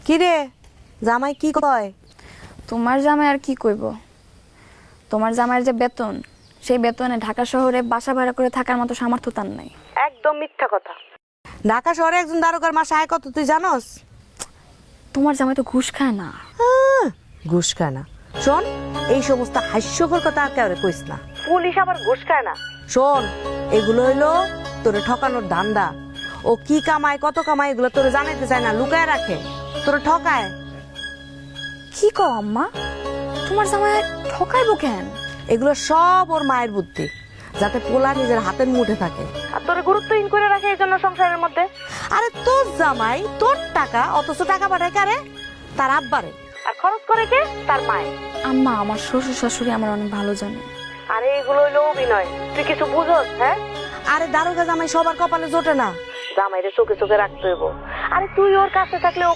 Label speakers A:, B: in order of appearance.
A: কি রে জামাই কি কয়?
B: তোমার জামাই আর কি কইব? তোমার জামাইয়ের যে বেতন, সেই বেতনে ঢাকা শহরে বাসা ভাড়া করে থাকার মতো সামর্থ্য তার নাই।
A: একদম মিথ্যা কথা। ঢাকা শহরে একজন দারোগার মাসে আয় কত তুই জানোস?
B: তোমার জামাই তো ঘুষ খায় না।
A: ঘুষ খায় না? শোন, এই সমস্ত হাস্যকর কথা আর কেউ কইস না। পুলিশ আবার ঘুষ খায় না। শোন, এগুলো হইলো তোরে ঠকানোর ধান্দা। ও কি কামায় কত কামায় এগুলো তোরে জানাইতে চায় না, লুকায় রাখে, তোরে ঠকায়।
B: কি কও আম্মা? তোমার জামাই ঠকাইবো কেন?
A: এগুলো সব ওর মায়ের বুদ্ধি, যাতে পোলা নিজের হাতের মুঠে থাকে আর তোরে গুরুত্বহীন করে রাখে এই জন্য সংসারের মধ্যে। আরে তোর জামাই তোর টাকা, অথচ টাকা পাঠায় কারে? তার আব্বারে। আর খরচ করে কে? তার মায়ে।
B: আম্মা, আমার শ্বশুর শাশুড়ি আমার অনেক ভালো জানে।
A: আরে এগুলো হইলো অভিনয়, তুই কিছু বুঝোস? হ্যাঁ, আরে দারোগা জামাই সবার কপালে জোটে না, জামাইরে চোখে চোখে রাখতে হইব। আরে তুই ওর কাছে থাকলে ও